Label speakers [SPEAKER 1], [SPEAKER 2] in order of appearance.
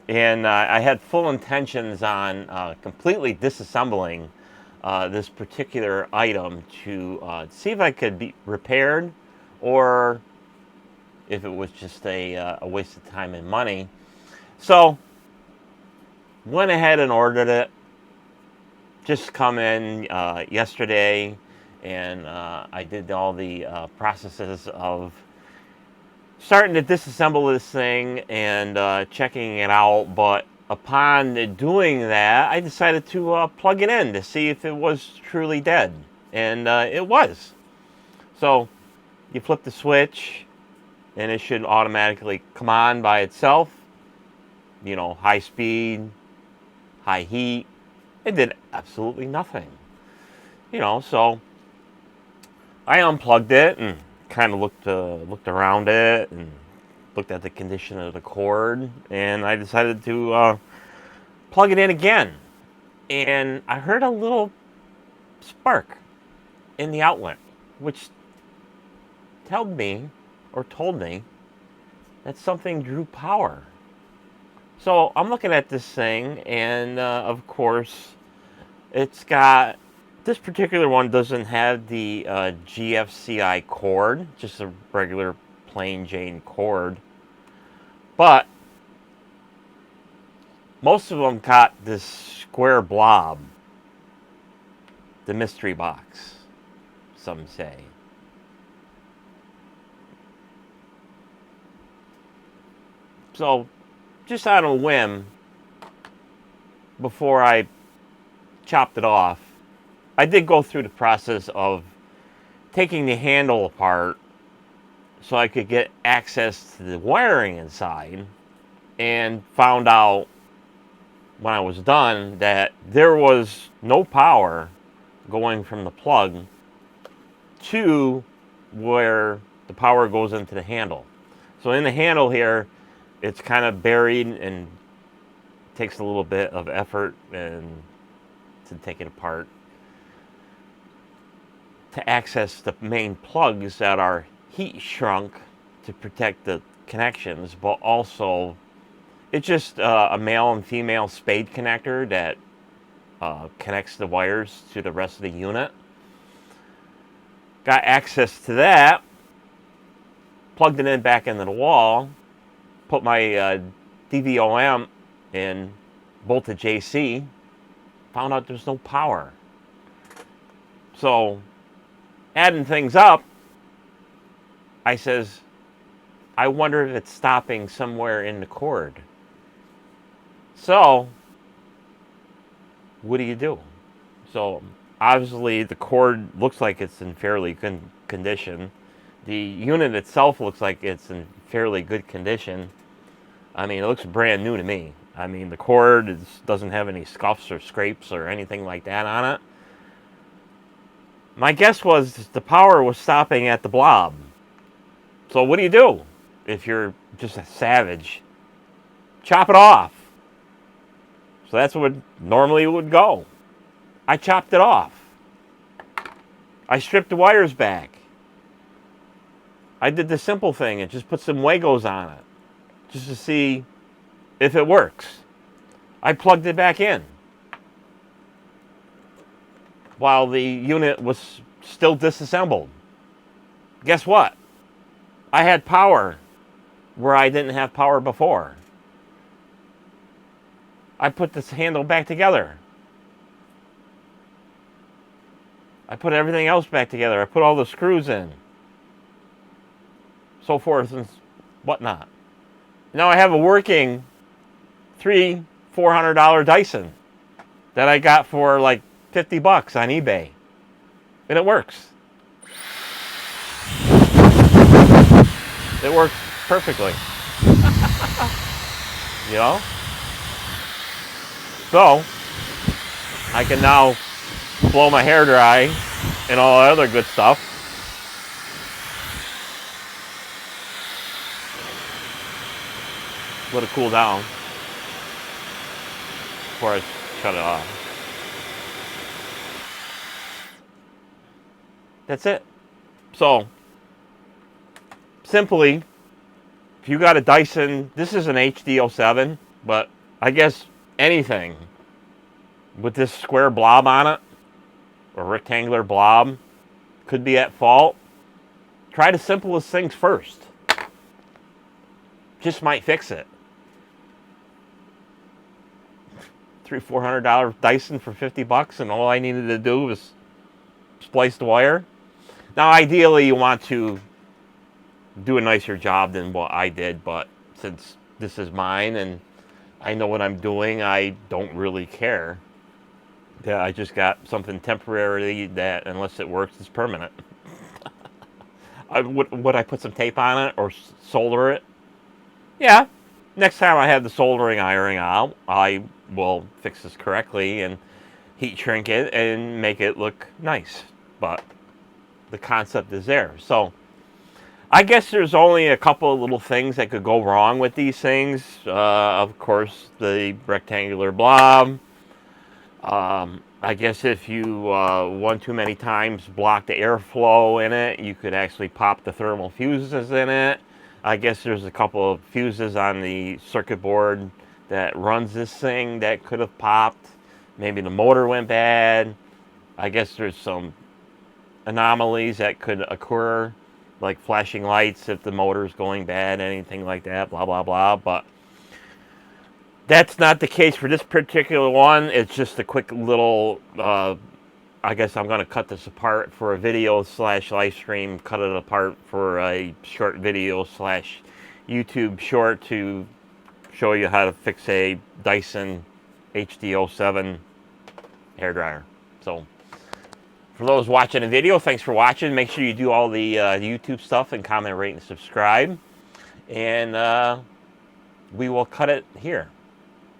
[SPEAKER 1] And I had full intentions on completely disassembling this particular item to see if I could be repaired or if it was just a waste of time and money. So went ahead and ordered it. Just come in yesterday, and I did all the processes of starting to disassemble this thing and checking it out. But upon doing that, I decided to plug it in to see if it was truly dead, and it was. So you flip the switch, and it should automatically come on by itself. You know, high speed, high heat. It did absolutely nothing. You know, so I unplugged it and kind of looked around it and looked at the condition of the cord, and I decided to plug it in again. And I heard a little spark in the outlet, which told me that something drew power. So I'm looking at this thing, and of course, it's got this particular one doesn't have the GFCI cord, just a regular plain Jane cord. But most of them got this square blob, the mystery box, some say. So, just on a whim, before I chopped it off, I did go through the process of taking the handle apart so I could get access to the wiring inside, and found out when I was done that there was no power going from the plug to where the power goes into the handle. So in the handle here, it's kind of buried and takes a little bit of effort and to take it apart to access the main plugs that are heat shrunk to protect the connections, but also it's just a male and female spade connector that connects the wires to the rest of the unit. Got access to that, plugged it in back into the wall, put my DVO amp in voltage AC, found out there's no power. So, adding things up, I says, I wonder if it's stopping somewhere in the cord. So, what do? So, obviously, the cord looks like it's in fairly good condition. The unit itself looks like it's in fairly good condition. I mean, it looks brand new to me. I mean, the cord doesn't have any scuffs or scrapes or anything like that on it. My guess was the power was stopping at the blob. So what do if you're just a savage? Chop it off. So that's what normally would go. I chopped it off. I stripped the wires back. I did the simple thing and just put some Wagos on it, just to see if it works. I plugged it back in while the unit was still disassembled. Guess what? I had power where I didn't have power before. I put this handle back together. I put everything else back together. I put all the screws in. So forth and whatnot. Now I have a working $400 Dyson that I got for like $50 on eBay. And it works. It works perfectly. You know? So, I can now blow my hair dry and all that other good stuff. Let it cool down before I shut it off. That's it. So, simply, if you got a Dyson, this is an HD07, but I guess anything with this square blob on it, or rectangular blob, could be at fault. Try the simplest things first. Just might fix it. $300-400 Dyson for $50, and all I needed to do was splice the wire. Now, ideally, you want to do a nicer job than what I did, but since this is mine and I know what I'm doing, I don't really care. Yeah, I just got something temporary that, unless it works, is permanent. Would I put some tape on it or solder it? Yeah. Next time I have the soldering iron out, I will fix this correctly and heat shrink it and make it look nice. But the concept is there. So I guess there's only a couple of little things that could go wrong with these things. Of course, the rectangular blob. I guess if you one too many times block the airflow in it, you could actually pop the thermal fuses in it. I guess there's a couple of fuses on the circuit board that runs this thing that could have popped. Maybe the motor went bad. I guess there's some anomalies that could occur, like flashing lights if the motor's going bad, anything like that, blah, blah, blah. But that's not the case for this particular one. It's just a quick little, I guess I'm going to cut this apart for a video slash live stream, cut it apart for a short video slash YouTube short to show you how to fix a Dyson HD07 hairdryer. So for those watching the video, thanks for watching. Make sure you do all the YouTube stuff and comment, rate, and subscribe. And we will cut it here.